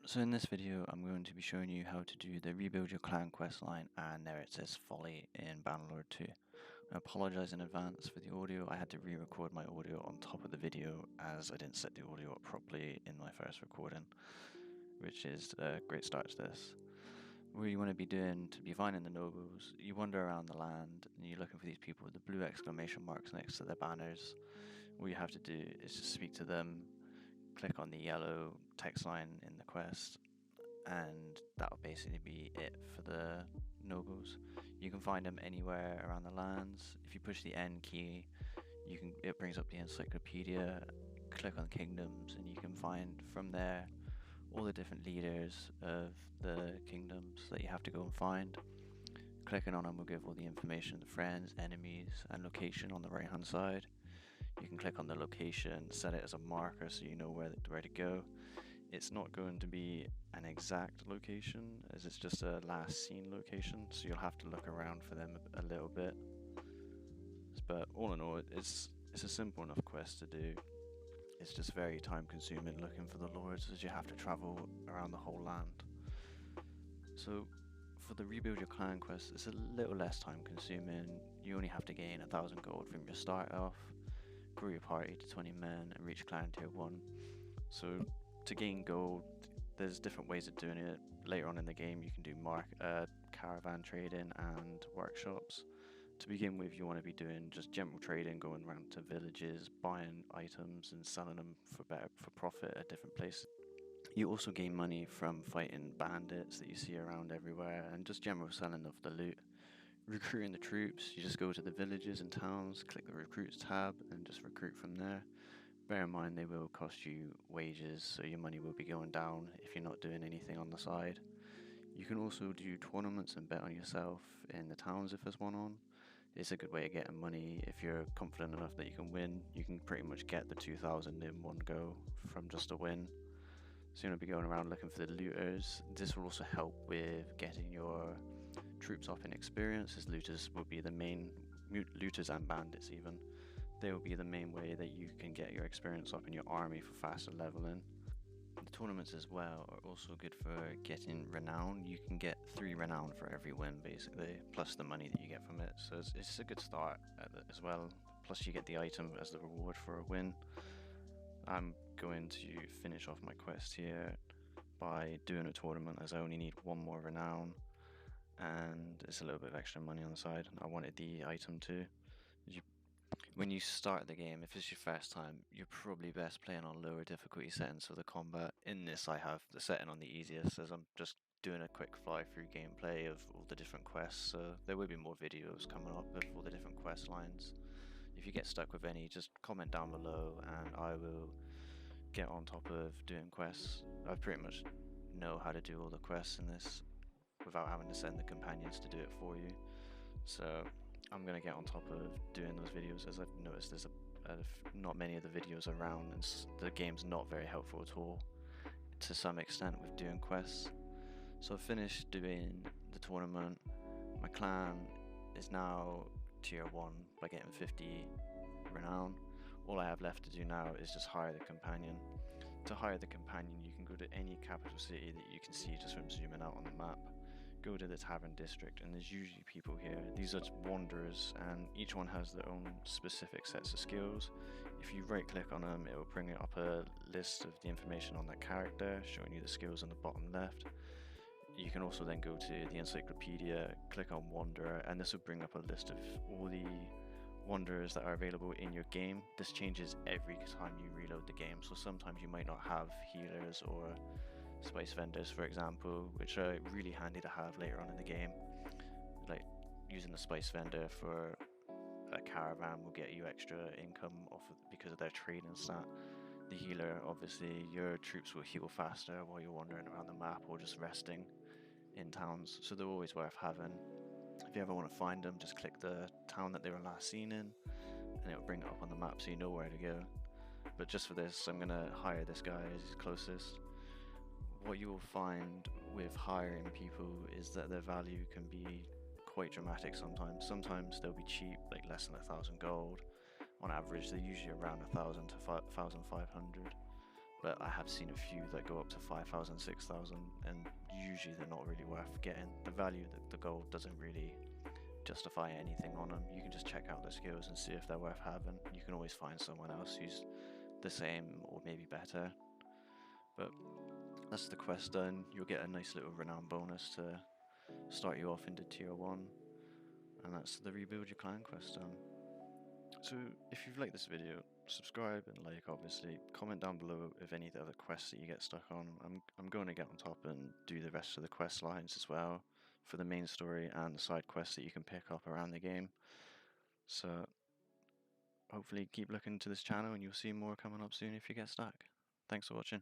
So in this video I'm going to be showing you how to do the Rebuild Your Clan questline and NERETZES'S FOLLY in Bannerlord 2. I apologise in advance for the audio. I had to re-record my audio on top of the video as I didn't set the audio up properly in my first recording, which is a great start to this. What you want to be doing to be finding the nobles, you wander around the land and you're looking for these people with the blue exclamation marks next to their banners. All you have to do is just speak to them, click on the yellow text line in the quest, and that'll basically be it for the nobles. You can find them anywhere around the lands. If you push the N key, it brings up the encyclopedia, click on kingdoms, and you can find from there all the different leaders of the kingdoms that you have to go and find. Clicking on them will give all the information, the friends, enemies, and location on the right hand side. You can click on the location, set it as a marker so you know where to go. It's not going to be an exact location, as it's just a last seen location, so you'll have to look around for them a little bit. But all in all, it's a simple enough quest to do. It's just very time consuming looking for the lords, as you have to travel around the whole land. So for the Rebuild Your Clan quest, it's a little less time consuming. You only have to gain 1,000 gold from your start off, grow your party to 20 men, and reach clan tier 1. So to gain gold, there's different ways of doing it. Later on in the game you can do caravan trading and workshops. To begin with, you want to be doing just general trading, going around to villages, buying items and selling them for profit at different places. You also gain money from fighting bandits that you see around everywhere, and just general selling of the loot. Recruiting the troops, you just go to the villages and towns, click the recruits tab and just recruit from there. Bear in mind they will cost you wages, so your money will be going down if you're not doing anything on the side. You can also do tournaments and bet on yourself in the towns if there's one on. It's a good way of getting money. If you're confident enough that you can win, you can pretty much get the 2,000 in one go from just a win. So you're going to be going around looking for the looters. This will also help with getting your troops up in experience, as looters will be the main, looters and bandits even, they will be the main way that you can get your experience up in your army for faster leveling. The tournaments as well are also good for getting renown. You can get 3 renown for every win basically, plus the money that you get from it, so it's a good start as well. Plus you get the item as the reward for a win. I'm going to finish off my quest here by doing a tournament, as I only need 1 more renown and it's a little bit of extra money on the side. I wanted the item too. When you start the game, if it's your first time, you're probably best playing on lower difficulty settings for the combat. In this I have the setting on the easiest, as I'm just doing a quick fly through gameplay of all the different quests, so there will be more videos coming up of all the different quest lines. If you get stuck with any, just comment down below and I will get on top of doing quests. I pretty much know how to do all the quests in this without having to send the companions to do it for you, so I'm going to get on top of doing those videos, as I've noticed there's not many of the videos around and the game's not very helpful at all to some extent with doing quests. So I've finished doing the tournament. My clan is now tier 1 by getting 50 renown. All I have left to do now is just hire the companion. To hire the companion, you can go to any capital city that you can see just from zooming out on the map. Go to the tavern district and there's usually people here. These are wanderers and each one has their own specific sets of skills. If you right click on them, it will bring up a list of the information on that character, showing you the skills on the bottom left. You can also then go to the encyclopedia, click on wanderer, and this will bring up a list of all the wanderers that are available in your game. This changes every time you reload the game, so sometimes you might not have healers or spice vendors, for example, which are really handy to have later on in the game. Like using the spice vendor for a caravan will get you extra income because of their trading stat. The healer, obviously, your troops will heal faster while you're wandering around the map or just resting in towns, so they're always worth having. If you ever want to find them, just click the town that they were last seen in and it'll bring it up on the map so you know where to go. But just for this, I'm going to hire this guy as his closest. What you will find with hiring people is that their value can be quite dramatic sometimes. Sometimes they'll be cheap, like less than 1,000 gold. On average, they're usually around 1,000 to 1,500. but I have seen a few that go up to 5,000, 6,000, and usually they're not really worth getting. The value that the gold doesn't really justify anything on them. You can just check out their skills and see if they're worth having. You can always find someone else who's the same or maybe better. But that's the quest done. You'll get a nice little renown bonus to start you off into tier 1, and that's the rebuild your clan quest done. So if you've liked this video, subscribe and like, obviously. Comment down below if any of the other quests that you get stuck on. I'm going to get on top and do the rest of the quest lines as well for the main story and the side quests that you can pick up around the game. So hopefully keep looking to this channel and you'll see more coming up soon if you get stuck. Thanks for watching.